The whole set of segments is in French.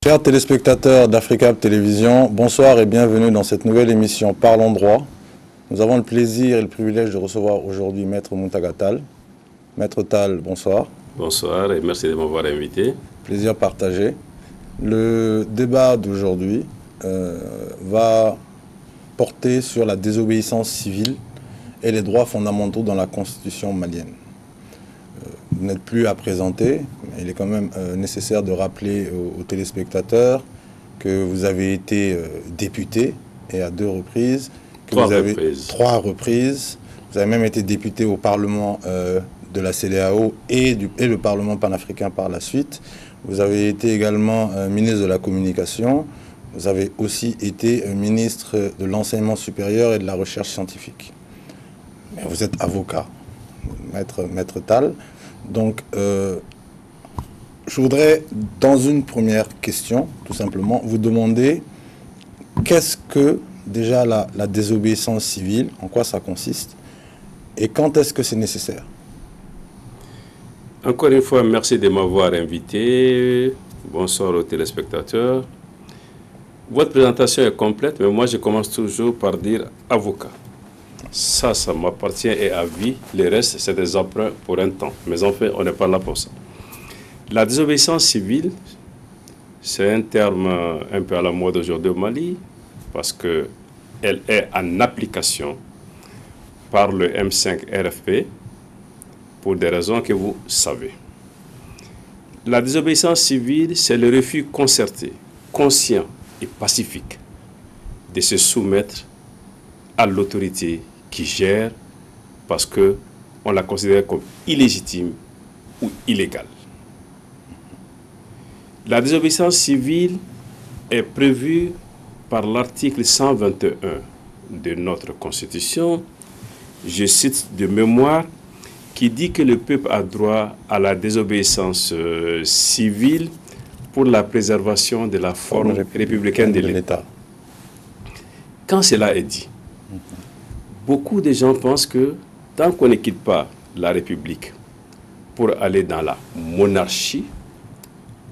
Chers téléspectateurs d'Africab Télévision, bonsoir et bienvenue dans cette nouvelle émission Parlons droit. Nous avons le plaisir et le privilège de recevoir aujourd'hui Maître Mountaga Tall. Maître Tall, bonsoir. Bonsoir et merci de m'avoir invité. Plaisir partagé. Le débat d'aujourd'hui va porter sur la désobéissance civile et les droits fondamentaux dans la constitution malienne. Vous n'êtes plus à présenter, mais il est quand même nécessaire de rappeler aux téléspectateurs que vous avez été député, et à 2 reprises. Trois reprises. Vous avez même été député au Parlement de la CEDEAO et le Parlement panafricain par la suite. Vous avez été également ministre de la Communication. Vous avez aussi été ministre de l'Enseignement supérieur et de la Recherche scientifique. Mais vous êtes avocat, Maître Tall. Donc, je voudrais, dans une première question, tout simplement, vous demander qu'est-ce que, déjà, la désobéissance civile, en quoi ça consiste, et quand est-ce que c'est nécessaire? Encore une fois, merci de m'avoir invité. Bonsoir aux téléspectateurs. Votre présentation est complète, mais moi, je commence toujours par dire avocat. Ça m'appartient et à vie. Le reste, c'est des emprunts pour un temps. Mais en fait, on n'est pas là pour ça. La désobéissance civile, c'est un terme un peu à la mode aujourd'hui au Mali, parce qu'elle est en application par le M5 RFP pour des raisons que vous savez. La désobéissance civile, c'est le refus concerté, conscient et pacifique de se soumettre à l'autorité qui gère parce qu'on la considère comme illégitime ou illégale. La désobéissance civile est prévue par l'article 121 de notre Constitution, je cite de mémoire, qui dit que le peuple a droit à la désobéissance civile pour la préservation de la forme républicaine de l'État. Quand cela est dit, beaucoup de gens pensent que tant qu'on ne quitte pas la République pour aller dans la monarchie,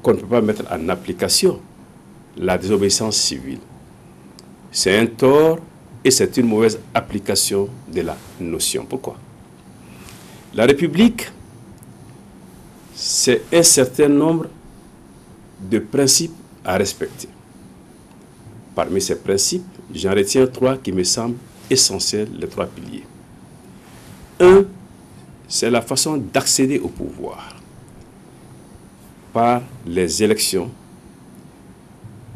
qu'on ne peut pas mettre en application la désobéissance civile. C'est un tort et c'est une mauvaise application de la notion. Pourquoi? La République, c'est un certain nombre de principes à respecter. Parmi ces principes, j'en retiens 3 qui me semblent essentiels, les 3 piliers. 1, c'est la façon d'accéder au pouvoir par les élections,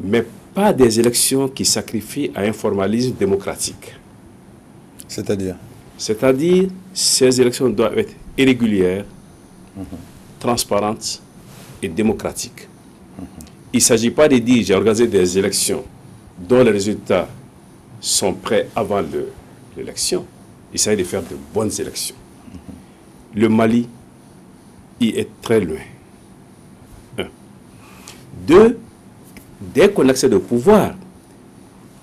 mais pas des élections qui sacrifient à un formalisme démocratique. C'est-à-dire? C'est-à-dire, ces élections doivent être irrégulières, transparentes et démocratiques. Il ne s'agit pas de dire j'ai organisé des élections dont les résultats sont prêts avant l'élection. Il s'agit de faire de bonnes élections. Le Mali y est très loin. 1. 2, dès qu'on accède au pouvoir,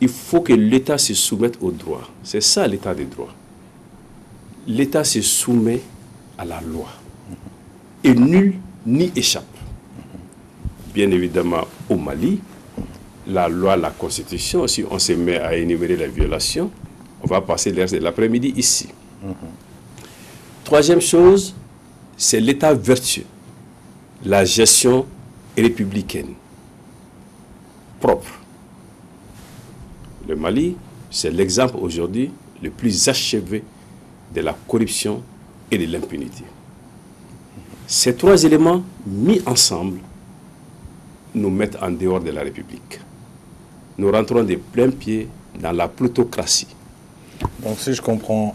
il faut que l'État se soumette au droit. C'est ça l'État des droits. L'État se soumet à la loi. Et nul n'y échappe. Bien évidemment, au Mali, la loi, la Constitution, si on se met à énumérer les violations, on va passer le reste de l'après-midi ici. 3e chose, c'est l'État vertueux, la gestion républicaine, propre. Le Mali, c'est l'exemple aujourd'hui le plus achevé de la corruption et de l'impunité. Ces 3 éléments mis ensemble nous mettent en dehors de la République. Nous rentrons de plein pied dans la plutocratie. Donc si je comprends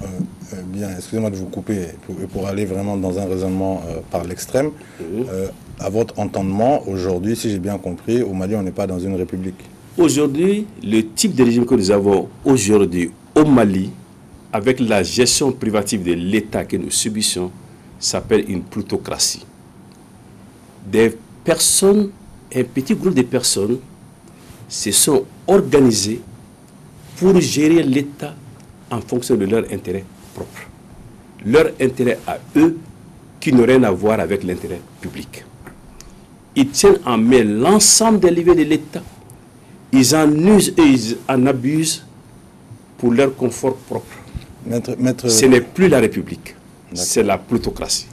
bien, excusez-moi de vous couper, pour aller vraiment dans un raisonnement par l'extrême, à votre entendement, aujourd'hui, si j'ai bien compris, au Mali, on n'est pas dans une république. Aujourd'hui, le type de régime que nous avons aujourd'hui au Mali, avec la gestion privative de l'État que nous subissons, s'appelle une plutocratie. Des personnes, un petit groupe de personnes se sont organisées pour gérer l'État en fonction de leur intérêt propre. Leur intérêt à eux qui n'ont rien à voir avec l'intérêt public. ils tiennent en main l'ensemble des leviers de l'État. Ils en usent et ils en abusent pour leur confort propre. Ce n'est plus la République, c'est la plutocratie.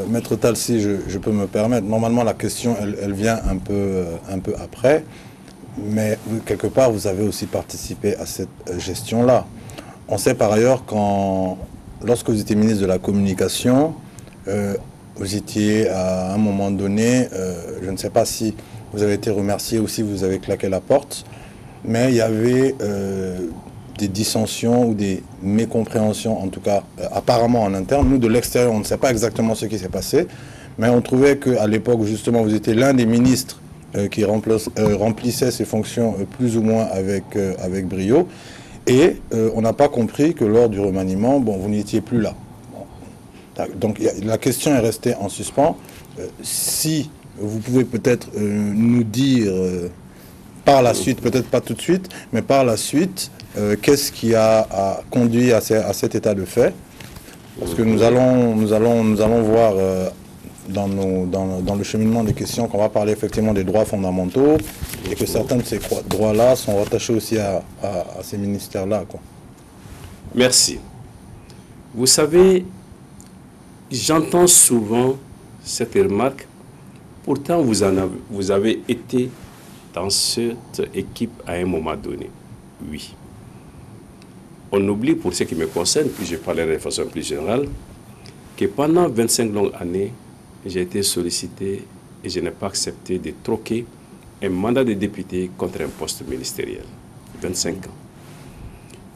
Maître Tall, si je peux me permettre, normalement la question elle vient un peu après, mais quelque part vous avez aussi participé à cette gestion-là. On sait par ailleurs lorsque vous étiez ministre de la Communication, vous étiez à un moment donné, je ne sais pas si vous avez été remercié ou si vous avez claqué la porte, mais il y avait des dissensions ou des mécompréhensions, en tout cas apparemment en interne. Nous, de l'extérieur, on ne sait pas exactement ce qui s'est passé, mais on trouvait qu'à l'époque, justement, vous étiez l'un des ministres qui remplissait ses fonctions plus ou moins avec brio, et on n'a pas compris que lors du remaniement, bon, vous n'étiez plus là. Bon. Donc la question est restée en suspens. Si vous pouvez peut-être nous dire par la suite, peut-être pas tout de suite, mais par la suite, qu'est-ce qui a conduit à cet état de fait? Parce que nous allons voir dans le cheminement des questions qu'on va parler effectivement des droits fondamentaux et que certains de ces droits-là sont rattachés aussi à ces ministères-là, quoi. Merci. Vous savez, j'entends souvent cette remarque. Pourtant, vous avez été dans cette équipe à un moment donné. Oui. On oublie, pour ce qui me concerne, puis je parlerai de façon plus générale, que pendant 25 longues années, j'ai été sollicité et je n'ai pas accepté de troquer un mandat de député contre un poste ministériel. 25 ans.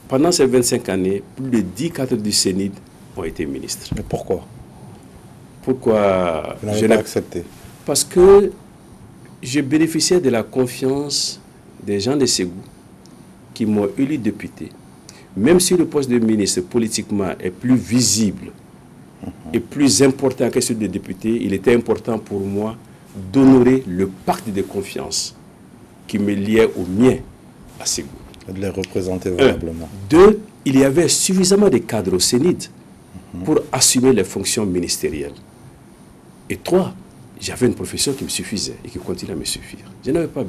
Pendant ces 25 années, plus de 10 cadres du Sénid ont été ministres. Mais pourquoi? Pourquoi je n'ai pas accepté? Parce que je bénéficiais de la confiance des gens de Ségou qui m'ont élu député. Même si le poste de ministre politiquement est plus visible et plus important que celui de député, il était important pour moi d'honorer le pacte de confiance qui me liait au mien à Ségou. De les représenter valablement. Deux, il y avait suffisamment de cadres au Sénid pour assumer les fonctions ministérielles. Et trois, j'avais une profession qui me suffisait et qui continue à me suffire. Je n'avais pas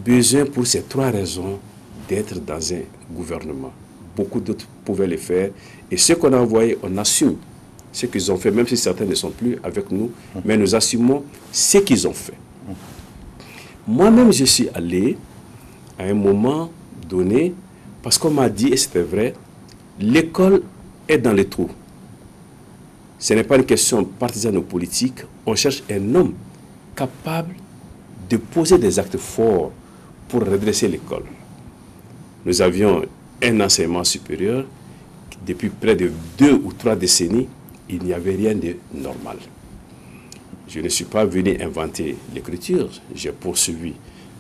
besoin pour ces trois raisons d'être dans un gouvernement. Beaucoup d'autres pouvaient le faire. Et ce qu'on a envoyé, on assume ce qu'ils ont fait, même si certains ne sont plus avec nous, mais nous assumons ce qu'ils ont fait. Moi-même, je suis allé à un moment donné, parce qu'on m'a dit, et c'était vrai, l'école est dans les trous. Ce n'est pas une question partisane ou politique. On cherche un homme capable de poser des actes forts pour redresser l'école. Nous avions un enseignement supérieur. Depuis près de 2 ou 3 décennies, il n'y avait rien de normal. Je ne suis pas venu inventer l'écriture. J'ai poursuivi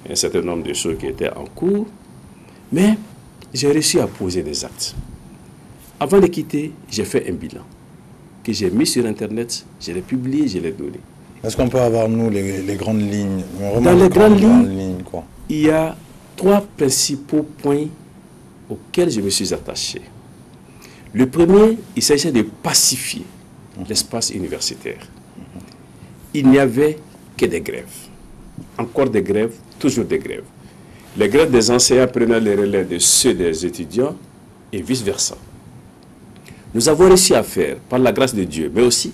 un certain nombre de choses qui étaient en cours, mais j'ai réussi à poser des actes. Avant de quitter, j'ai fait un bilan que j'ai mis sur Internet, je l'ai publié, je l'ai donné. Est-ce qu'on peut avoir, nous, les grandes lignes? Dans les grandes lignes, il y a 3 principaux points auxquels je me suis attaché. Le premier, il s'agissait de pacifier l'espace universitaire. Il n'y avait que des grèves. Encore des grèves, toujours des grèves. Les grèves des enseignants prenaient les relais de ceux des étudiants et vice-versa. Nous avons réussi à faire, par la grâce de Dieu, mais aussi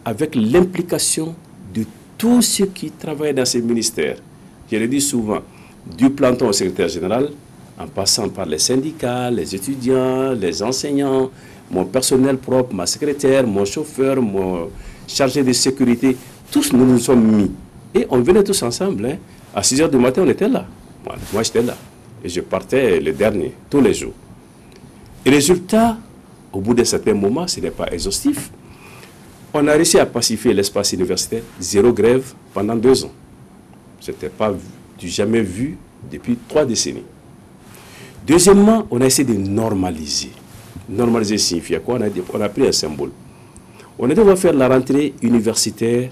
avec l'implication de tous ceux qui travaillent dans ces ministères. Je le dis souvent, du planton au secrétaire général, en passant par les syndicats, les étudiants, les enseignants, mon personnel propre, ma secrétaire, mon chauffeur, mon chargé de sécurité, tous nous nous sommes mis. Et on venait tous ensemble. Hein. À 6 h du matin, on était là. Moi, j'étais là. Et je partais le dernier, tous les jours. Et résultat, au bout d'un certain moment, ce n'est pas exhaustif, on a réussi à pacifier l'espace universitaire, 0 grève pendant 2 ans. Ce n'était pas jamais vu depuis 3 décennies. Deuxièmement, on a essayé de normaliser. Normaliser signifie quoi? On a pris un symbole. On a dit on va faire la rentrée universitaire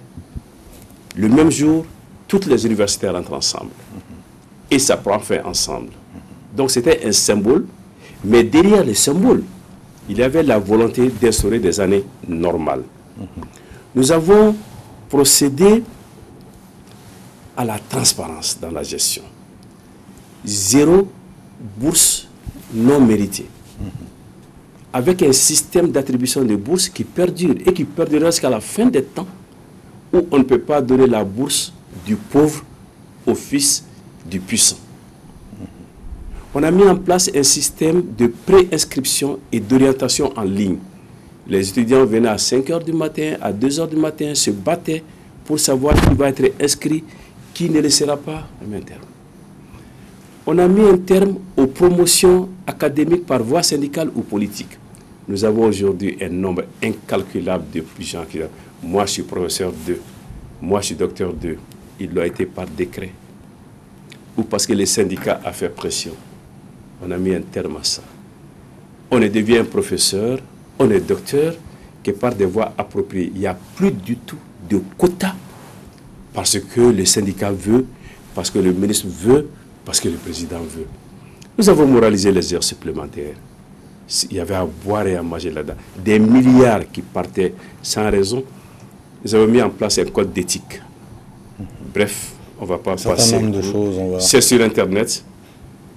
le même jour, toutes les universités rentrent ensemble. Et ça prend fin ensemble. Donc c'était un symbole, mais derrière le symbole, il y avait la volonté d'instaurer des années normales. Nous avons procédé à la transparence dans la gestion. Zéro bourse non méritée. Avec un système d'attribution de bourses qui perdure et qui perdurera jusqu'à la fin des temps, où on ne peut pas donner la bourse du pauvre au fils du puissant. On a mis en place un système de préinscription et d'orientation en ligne. Les étudiants venaient à 5 h du matin, à 2 h du matin, se battaient pour savoir qui va être inscrit, qui ne le sera pas, un terme. On a mis un terme aux promotions académiques par voie syndicale ou politique. Nous avons aujourd'hui un nombre incalculable de gens qui... Moi, je suis professeur 2. Moi, je suis docteur 2. Il l'a été par décret. Ou parce que les syndicats ont fait pression. On a mis un terme à ça. On devient un professeur, on est docteur, que par des voies appropriées. Il n'y a plus du tout de quotas parce que le syndicat veut, parce que le ministre veut, parce que le président veut. Nous avons moralisé les heures supplémentaires. Il y avait à boire et à manger là-dedans. Des milliards qui partaient sans raison. Nous avons mis en place un code d'éthique. Bref, on ne va pas passer. Un certain nombre de choses. C'est sur Internet.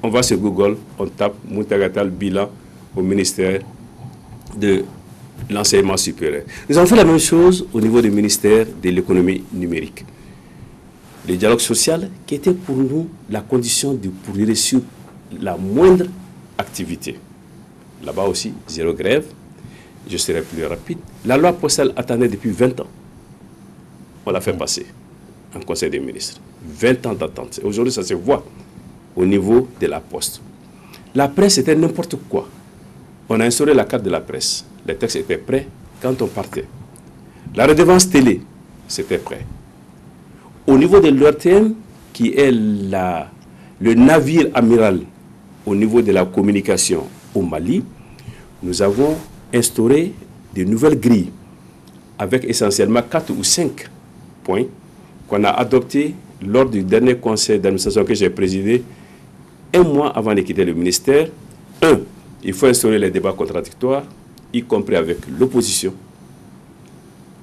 On va sur Google, on tape Muntagatal bilan au ministère de l'enseignement supérieur. Nous avons fait la même chose au niveau du ministère de l'économie numérique. Le dialogue social qui était pour nous la condition de pourrir sur la moindre activité. Là-bas aussi, zéro grève. Je serai plus rapide. La loi postale attendait depuis 20 ans. On l'a fait passer en Conseil des ministres. 20 ans d'attente. Aujourd'hui, ça se voit au niveau de la poste. La presse était n'importe quoi. On a instauré la carte de la presse. Les textes étaient prêts quand on partait. La redevance télé, c'était prêt. Au niveau de l'ORTM, qui est le navire amiral au niveau de la communication au Mali, nous avons instauré de nouvelles grilles avec essentiellement 4 ou 5 points qu'on a adoptés lors du dernier conseil d'administration que j'ai présidé 1 mois avant de quitter le ministère. 1. Il faut instaurer les débats contradictoires, y compris avec l'opposition.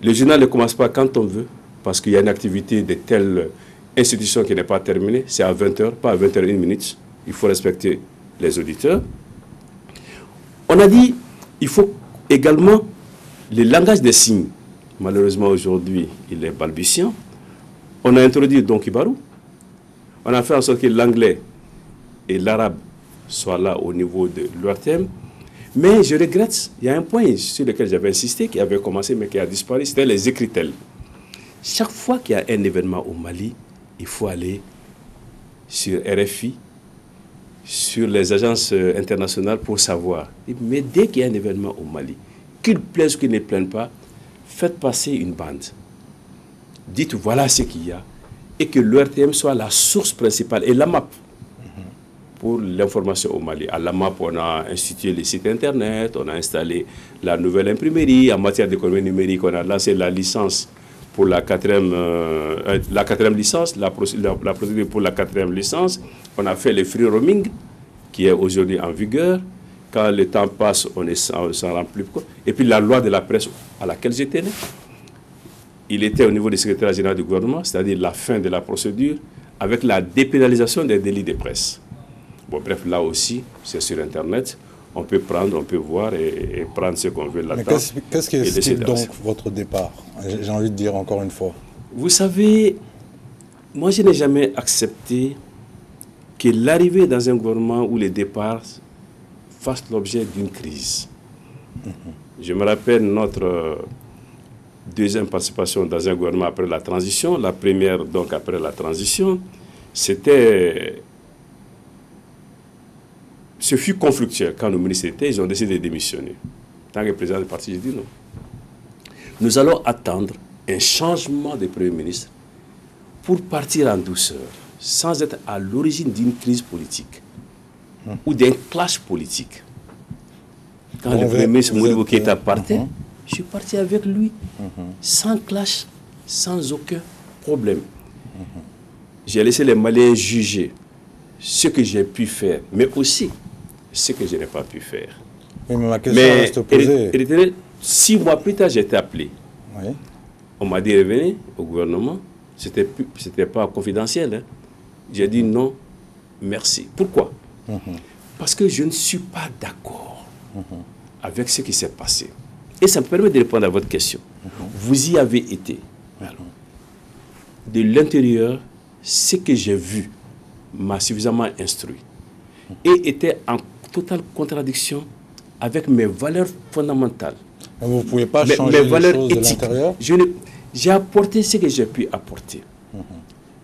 Le journal ne commence pas quand on veut, parce qu'il y a une activité de telle institution qui n'est pas terminée. C'est à 20 h, pas à 21 h. Il faut respecter les auditeurs. On a dit il faut également le langage des signes. Malheureusement, aujourd'hui, il est balbutiant. On a introduit Don Kibarou. On a fait en sorte que l'anglais et l'arabe soient là au niveau de l'ORTM. Mais je regrette, il y a un point sur lequel j'avais insisté, qui avait commencé mais qui a disparu, c'était les écritels. Chaque fois qu'il y a un événement au Mali, il faut aller sur RFI, sur les agences internationales pour savoir. Mais dès qu'il y a un événement au Mali, qu'il plaise ou qu'il ne plaise pas, faites passer une bande. Dites voilà ce qu'il y a et que l'ORTM soit la source principale et la map pour l'information au Mali. À la map, on a institué les sites internet, on a installé la nouvelle imprimerie. En matière d'économie numérique, on a lancé la licence pour la quatrième licence, la procédure pour la 4e licence. On a fait le free roaming qui est aujourd'hui en vigueur. Quand le temps passe, on s'en rend plus compte. Et puis la loi de la presse à laquelle j'étais né. Il était au niveau du secrétaire général du gouvernement, c'est-à-dire la fin de la procédure, avec la dépénalisation des délits de presse. Bon, bref, là aussi, c'est sur Internet. On peut prendre, on peut voir et prendre ce qu'on veut là-dedans. Mais qu'est-ce qui explique donc votre départ? J'ai envie de dire encore une fois. Vous savez, moi, je n'ai jamais accepté que l'arrivée dans un gouvernement où les départs fassent l'objet d'une crise. Je me rappelle notre deuxième participation dans un gouvernement après la transition. La première, donc, après la transition, c'était... Ce fut conflictuel. Quand le ministre était, ils ont décidé de démissionner. Tant que président du parti, j'ai dit non. Nous allons attendre un changement de Premier ministre pour partir en douceur, sans être à l'origine d'une crise politique ou d'un clash politique. Quand le Premier ministre Modibo Keïta partait, je suis parti avec lui, sans clash, sans aucun problème. J'ai laissé les Maliens juger ce que j'ai pu faire, mais aussi ce que je n'ai pas pu faire. Oui, mais ma question reste posée. 6 mois plus tard, j'ai été appelé. Oui. On m'a dit revenez au gouvernement. c'était pas confidentiel. Hein. J'ai dit non, merci. Pourquoi? Parce que je ne suis pas d'accord avec ce qui s'est passé. Et ça me permet de répondre à votre question. Vous y avez été. De l'intérieur, ce que j'ai vu m'a suffisamment instruit et était en totale contradiction avec mes valeurs fondamentales. Mais vous ne pouvez pas changer les choses de l'intérieur? J'ai apporté ce que j'ai pu apporter.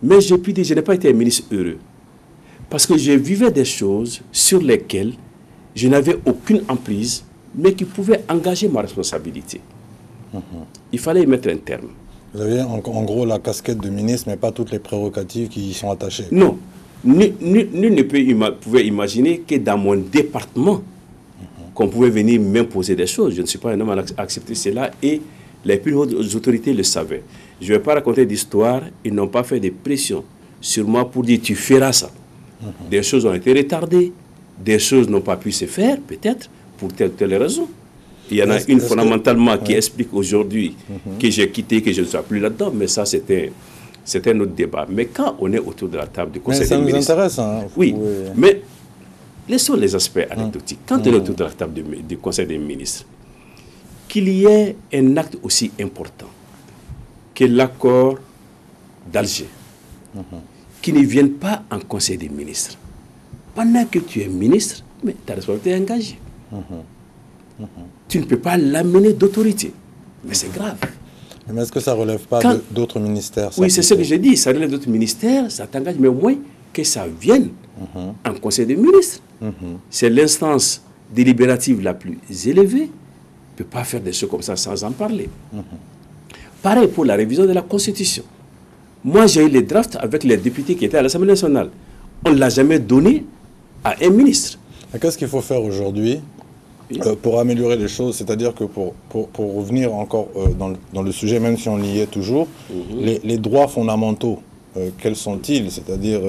Mais je peux dire, je n'ai pas été un ministre heureux. Parce que je vivais des choses sur lesquelles je n'avais aucune emprise, mais qui pouvaient engager ma responsabilité. Il fallait y mettre un terme. Vous avez en gros la casquette de ministre, mais pas toutes les prérogatives qui y sont attachées. Non. Nul ne pouvait imaginer que dans mon département, qu'on pouvait venir m'imposer des choses. Je ne suis pas un homme à accepter cela et les plus hautes autorités le savaient. Je ne vais pas raconter d'histoire, ils n'ont pas fait de pression sur moi pour dire tu feras ça. Des choses ont été retardées, des choses n'ont pas pu se faire, peut-être, pour telle raison. Il y en a une fondamentalement qui explique aujourd'hui que j'ai quitté, que je ne suis plus là-dedans, mais ça c'était un autre débat. Mais quand on est autour de la table du Conseil des ministres... Ça nous intéresse, hein. Oui, mais laissons les aspects anecdotiques. Quand on est autour de la table du Conseil des ministres, qu'il y ait un acte aussi important que l'accord d'Alger, qui ne vienne pas en Conseil des ministres. Pendant que tu es ministre, mais ta responsabilité est engagée. Tu ne peux pas l'amener d'autorité. Mais c'est grave. Mais est-ce que ça ne relève pas d'autres ministères? Oui, c'est ce que j'ai dit. Ça relève d'autres ministères, ça t'engage, mais au moins que ça vienne en Conseil des ministres. C'est l'instance délibérative la plus élevée. On ne peut pas faire des choses comme ça sans en parler. Pareil pour la révision de la Constitution. Moi, j'ai eu les drafts avec les députés qui étaient à l'Assemblée nationale. On ne l'a jamais donné à un ministre. Qu'est-ce qu'il faut faire aujourd'hui pour améliorer les choses? C'est-à-dire que pour revenir encore dans le sujet, même si on y est toujours, les droits fondamentaux, quels sont-ils? C'est-à-dire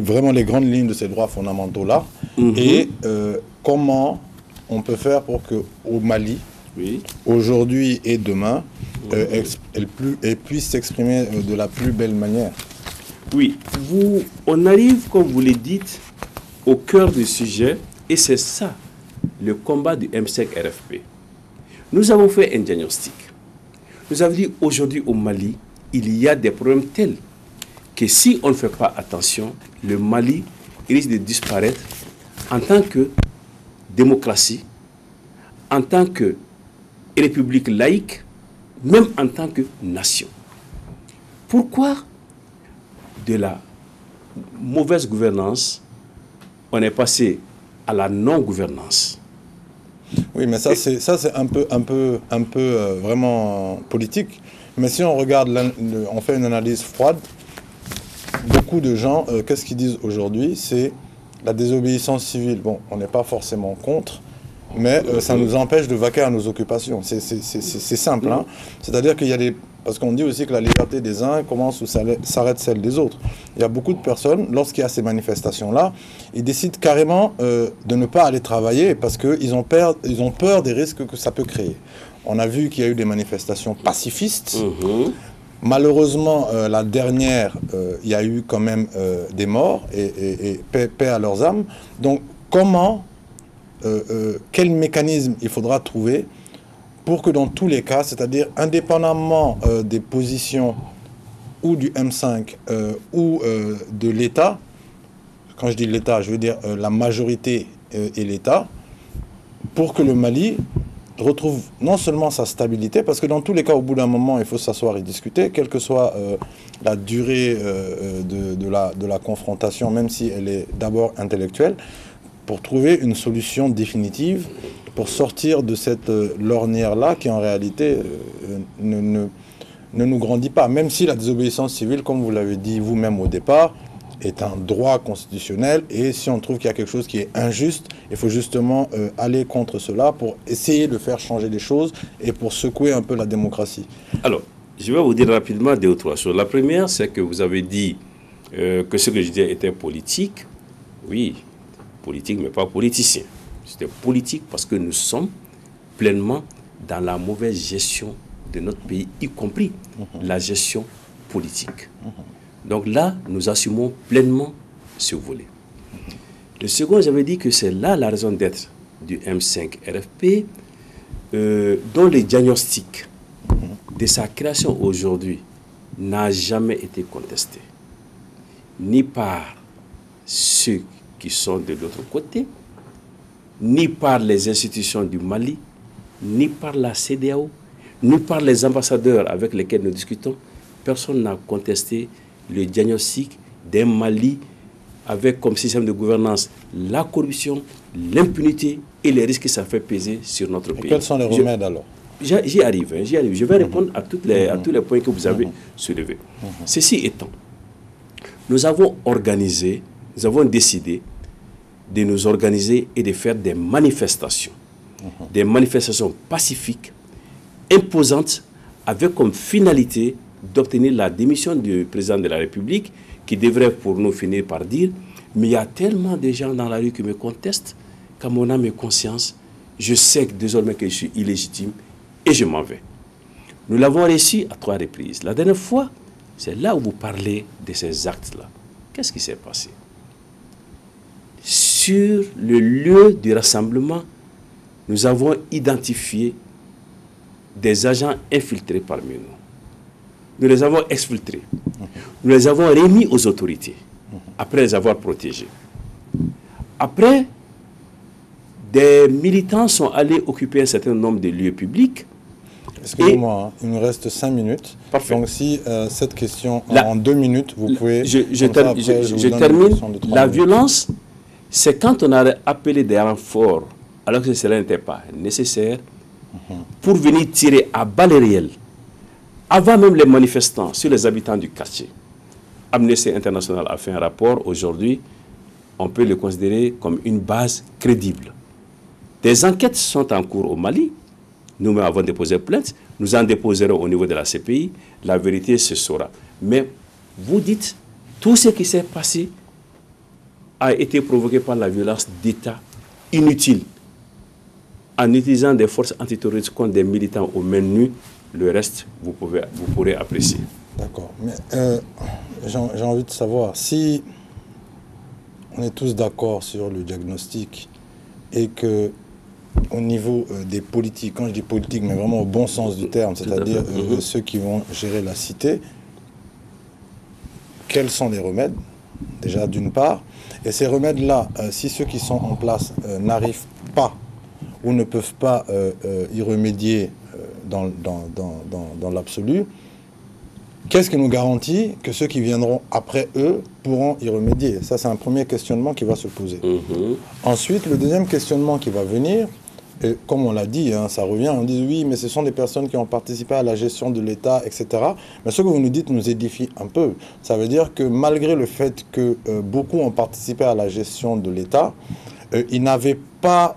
vraiment les grandes lignes de ces droits fondamentaux-là. Et comment on peut faire pour qu'au Mali, aujourd'hui et demain, elle puisse s'exprimer de la plus belle manière? Oui, on arrive, comme vous le dites, au cœur du sujet, et c'est ça, le combat du M5 RFP. Nous avons fait un diagnostic. Nous avons dit, aujourd'hui au Mali, il y a des problèmes tels que si on ne fait pas attention, le Mali risque de disparaître en tant que démocratie, en tant que république laïque, même en tant que nation. Pourquoi de la mauvaise gouvernance, on est passé à la non-gouvernance? Oui, mais ça c'est un peu vraiment politique. Mais si on regarde, on fait une analyse froide, beaucoup de gens, qu'est-ce qu'ils disent aujourd'hui? C'est la désobéissance civile. Bon, on n'est pas forcément contre, mais ça nous empêche de vaquer à nos occupations. C'est simple, hein. C'est-à-dire qu'il y a des... Parce qu'on dit aussi que la liberté des uns commence où s'arrête celle des autres. Il y a beaucoup de personnes, lorsqu'il y a ces manifestations-là, ils décident carrément de ne pas aller travailler parce qu'ils ont peur des risques que ça peut créer. On a vu qu'il y a eu des manifestations pacifistes. Malheureusement, la dernière, il y a eu quand même des morts et paix à leurs âmes. Donc, quel mécanisme il faudra trouver pour que dans tous les cas, c'est-à-dire indépendamment des positions ou du M5 ou de l'État, quand je dis l'État, je veux dire la majorité et l'État, pour que le Mali retrouve non seulement sa stabilité, parce que dans tous les cas, au bout d'un moment, il faut s'asseoir et discuter, quelle que soit la durée de la confrontation, même si elle est d'abord intellectuelle, pour trouver une solution définitive, pour sortir de cette lornière-là qui en réalité ne nous grandit pas. Même si la désobéissance civile, comme vous l'avez dit vous-même au départ, est un droit constitutionnel, et si on trouve qu'il y a quelque chose qui est injuste, il faut justement aller contre cela pour essayer de faire changer les choses et pour secouer un peu la démocratie. Alors, je vais vous dire rapidement deux ou trois choses. La première, c'est que vous avez dit que ce que je disais était politique. Oui, politique, mais pas politicien. C'était politique parce que nous sommes pleinement dans la mauvaise gestion de notre pays, y compris la gestion politique. Donc là, nous assumons pleinement ce volet. Le second, j'avais dit que c'est là la raison d'être du M5 RFP, dont le diagnostic de sa création aujourd'hui n'a jamais été contesté, ni par ceux qui sont de l'autre côté, ni par les institutions du Mali, ni par la CEDEAO, ni par les ambassadeurs avec lesquels nous discutons. Personne n'a contesté le diagnostic d'un Mali avec comme système de gouvernance la corruption, l'impunité et les risques que ça fait peser sur notre pays. Quels sont les remèdes alors? J'y arrive. Je vais répondre à tous les points que vous avez soulevés. Ceci étant, nous avons décidé de nous organiser et de faire des manifestations pacifiques, imposantes, avec comme finalité d'obtenir la démission du président de la République, qui devrait pour nous finir par dire « Mais il y a tellement de gens dans la rue qui me contestent qu'à mon âme et conscience, je sais que désormais que je suis illégitime et je m'en vais. » Nous l'avons réussi à 3 reprises. La dernière fois, c'est là où vous parlez de ces actes-là. Qu'est-ce qui s'est passé? Sur le lieu du rassemblement, nous avons identifié des agents infiltrés parmi nous. Nous les avons exfiltrés. Nous les avons remis aux autorités, après les avoir protégés. Après, des militants sont allés occuper un certain nombre de lieux publics. Excusez-moi, il nous reste 5 minutes. Parfait. Donc si cette question, en 2 minutes, vous pouvez... Je termine. La violence, c'est quand on a appelé des renforts, alors que cela n'était pas nécessaire, pour venir tirer à balles réelles, avant même les manifestants, sur les habitants du quartier. Amnesty International a fait un rapport. Aujourd'hui, on peut le considérer comme une base crédible. Des enquêtes sont en cours au Mali. Nous avons déposé plainte. Nous en déposerons au niveau de la CPI. La vérité se saura. Mais vous dites, tout ce qui s'est passé a été provoqué par la violence d'État inutile, en utilisant des forces antiterroristes contre des militants aux mains nues. Le reste, vous pourrez apprécier. D'accord. Mais j'ai envie de savoir, si on est tous d'accord sur le diagnostic et que au niveau des politiques, quand je dis politique, mais vraiment au bon sens du terme, c'est-à-dire ceux qui vont gérer la cité, quels sont les remèdes? Déjà d'une part. Et ces remèdes-là, si ceux qui sont en place n'arrivent pas ou ne peuvent pas y remédier dans l'absolu, qu'est-ce qui nous garantit que ceux qui viendront après eux pourront y remédier? Ça, c'est un premier questionnement qui va se poser. Ensuite, le deuxième questionnement qui va venir, et comme on l'a dit, hein, ça revient, on dit oui, mais ce sont des personnes qui ont participé à la gestion de l'État, etc. Mais ce que vous nous dites nous édifie un peu. Ça veut dire que malgré le fait que beaucoup ont participé à la gestion de l'État, ils n'avaient pas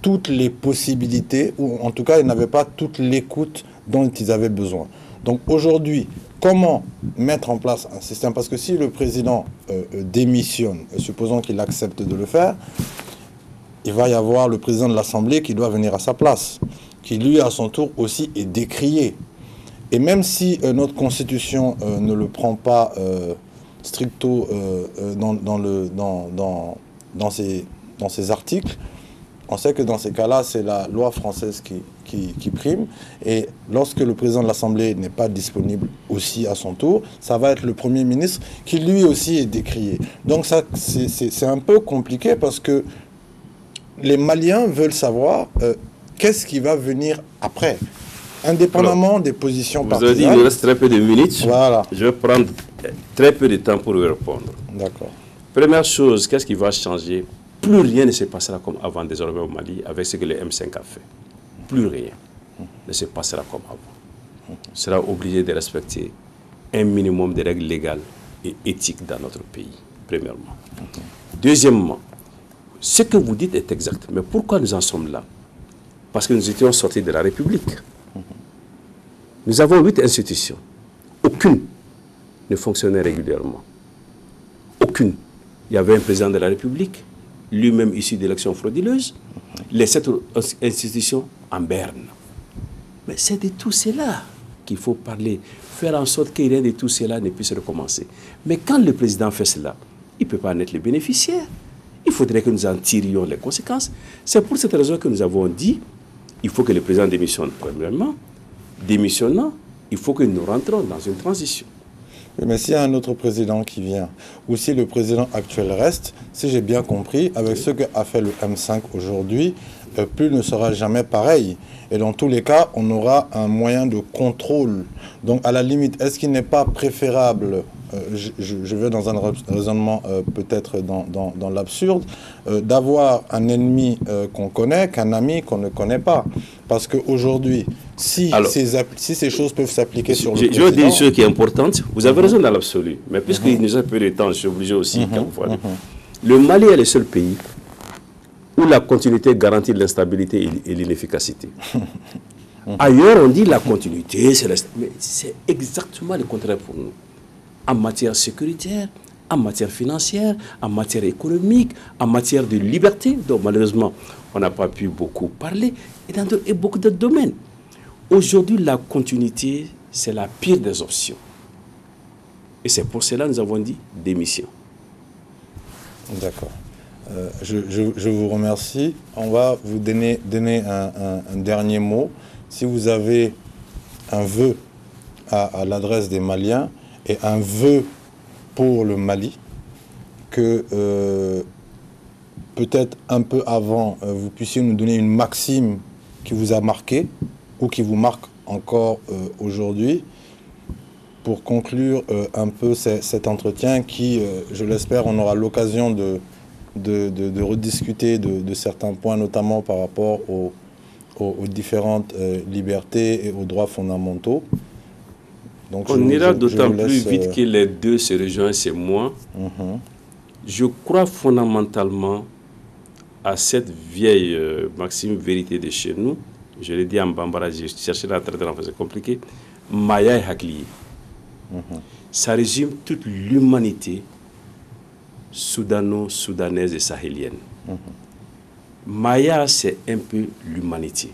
toutes les possibilités, ou en tout cas, ils n'avaient pas toute l'écoute dont ils avaient besoin. Donc aujourd'hui, comment mettre en place un système? Parce que si le président démissionne, supposons qu'il accepte de le faire, il va y avoir le président de l'Assemblée qui doit venir à sa place, qui lui, à son tour, aussi est décrié. Et même si notre Constitution ne le prend pas stricto dans ces articles, on sait que dans ces cas-là, c'est la loi française qui prime. Et lorsque le président de l'Assemblée n'est pas disponible aussi à son tour, ça va être le Premier ministre qui lui aussi est décrié. Donc ça, c'est un peu compliqué parce que les Maliens veulent savoir qu'est-ce qui va venir après, indépendamment des positions partisanes. Vous avez dit qu'il nous reste très peu de minutes. Voilà. Je vais prendre très peu de temps pour vous répondre. D'accord. Première chose, qu'est-ce qui va changer? Plus rien ne se passera comme avant désormais au Mali avec ce que le M5 a fait. Plus rien ne se passera comme avant. On sera obligé de respecter un minimum de règles légales et éthiques dans notre pays, premièrement. Deuxièmement, ce que vous dites est exact. Mais pourquoi nous en sommes là? Parce que nous étions sortis de la République. Nous avons 8 institutions. Aucune ne fonctionnait régulièrement. Aucune. Il y avait un président de la République, lui-même issu d'élections frauduleuses. Les 7 institutions en berne. Mais c'est de tout cela qu'il faut parler, faire en sorte que rien de tout cela ne puisse recommencer. Mais quand le président fait cela, il ne peut pas en être le bénéficiaire. Il faudrait que nous en tirions les conséquences. C'est pour cette raison que nous avons dit il faut que le président démissionne premièrement. Démissionnant, il faut que nous rentrons dans une transition. Oui, mais s'il y a un autre président qui vient, ou si le président actuel reste, si j'ai bien compris, avec ce qu'a fait le M5 aujourd'hui, plus ne sera jamais pareil. Et dans tous les cas, on aura un moyen de contrôle. Donc, à la limite, est-ce qu'il n'est pas préférable, je vais dans un raisonnement peut-être dans l'absurde, d'avoir un ennemi qu'on connaît qu'un ami qu'on ne connaît pas? Parce qu'aujourd'hui, si ces choses peuvent s'appliquer sur le président... Je veux dire une chose qui est importante. Vous avez raison dans l'absolu. Mais puisqu'il nous a peu de temps, je suis obligé aussi, le Mali est le seul pays où la continuité garantit l'instabilité et l'inefficacité. Ailleurs, on dit la continuité, mais c'est exactement le contraire pour nous. En matière sécuritaire, en matière financière, en matière économique, en matière de liberté, dont malheureusement, on n'a pas pu beaucoup parler, et beaucoup d'autres domaines. Aujourd'hui, la continuité, c'est la pire des options. Et c'est pour cela que nous avons dit démission. D'accord. Je vous remercie. On va vous donner un dernier mot. Si vous avez un vœu à l'adresse des Maliens et un vœu pour le Mali, que peut-être un peu avant, vous puissiez nous donner une maxime qui vous a marqué ou qui vous marque encore aujourd'hui, pour conclure un peu cet entretien qui, je l'espère, on aura l'occasion de rediscuter de certains points, notamment par rapport aux différentes libertés et aux droits fondamentaux. Donc, on ira d'autant plus vite que les deux se rejoignent, c'est moi. Je crois fondamentalement à cette vieille maxime vérité de chez nous. Je l'ai dit en bambara, j'ai cherché la traduire en français compliqué. Maya et Hakli. Ça résume toute l'humanité soudano-soudanaise et sahélienne. Maya, c'est un peu l'humanité.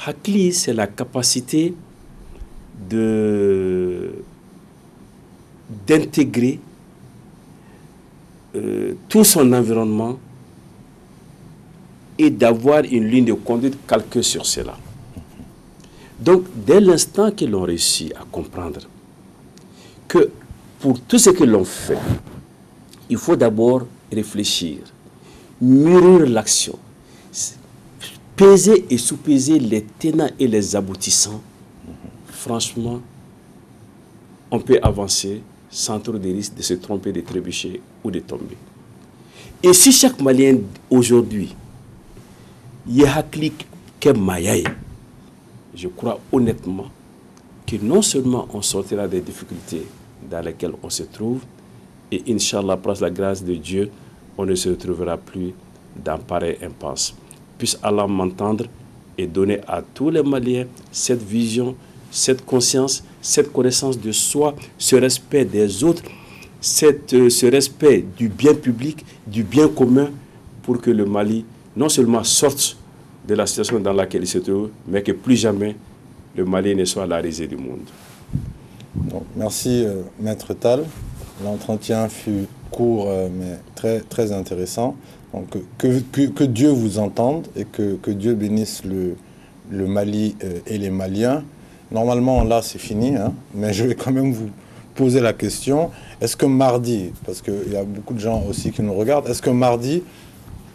Hakli, c'est la capacité d'intégrer tout son environnement et d'avoir une ligne de conduite calquée sur cela. Donc, dès l'instant que l'on réussit à comprendre que pour tout ce que l'on fait, il faut d'abord réfléchir, mûrir l'action, peser et sous-peser les tenants et les aboutissants. Franchement, on peut avancer sans trop de risque de se tromper, de trébucher ou de tomber. Et si chaque Malien aujourd'hui, Yehaklik Kemayaye, je crois honnêtement que non seulement on sortira des difficultés dans lesquelles on se trouve, et Inch'Allah, par la grâce de Dieu, on ne se retrouvera plus dans pareille impasse. Puisse Allah m'entendre et donner à tous les Maliens cette vision, cette conscience, cette connaissance de soi, ce respect des autres, ce respect du bien public, du bien commun, pour que le Mali non seulement sorte de la situation dans laquelle il se trouve, mais que plus jamais le Mali ne soit la risée du monde. Bon, merci Maître Tall. L'entretien fut court mais très, très intéressant. Donc, que Dieu vous entende et que Dieu bénisse le Mali et les Maliens. Normalement, là, c'est fini, hein, mais je vais quand même vous poser la question. Est-ce que mardi, parce qu'il y a beaucoup de gens aussi qui nous regardent, est-ce que mardi,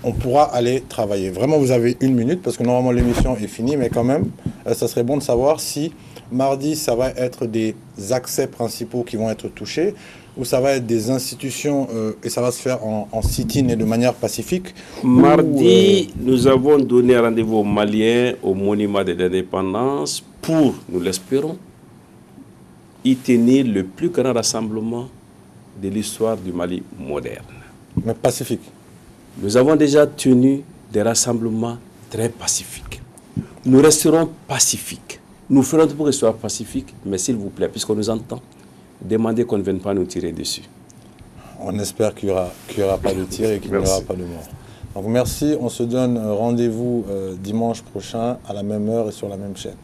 on pourra aller travailler? Vraiment, vous avez 1 minute, parce que normalement, l'émission est finie, mais quand même, ça serait bon de savoir si mardi, ça va être des accès principaux qui vont être touchés, ou ça va être des institutions, et ça va se faire en sit-in et de manière pacifique. Mardi, nous avons donné rendez-vous aux Maliens au monument de l'indépendance pour, nous l'espérons, y tenir le plus grand rassemblement de l'histoire du Mali moderne. Mais pacifique. Nous avons déjà tenu des rassemblements très pacifiques. Nous resterons pacifiques. Nous ferons tout pour que ce soit pacifique, mais s'il vous plaît, puisqu'on nous entend, demandez qu'on ne vienne pas nous tirer dessus. On espère qu'il n'y aura pas de tir et qu'il n'y aura pas de mort. Donc merci, on se donne rendez-vous dimanche prochain à la même heure et sur la même chaîne.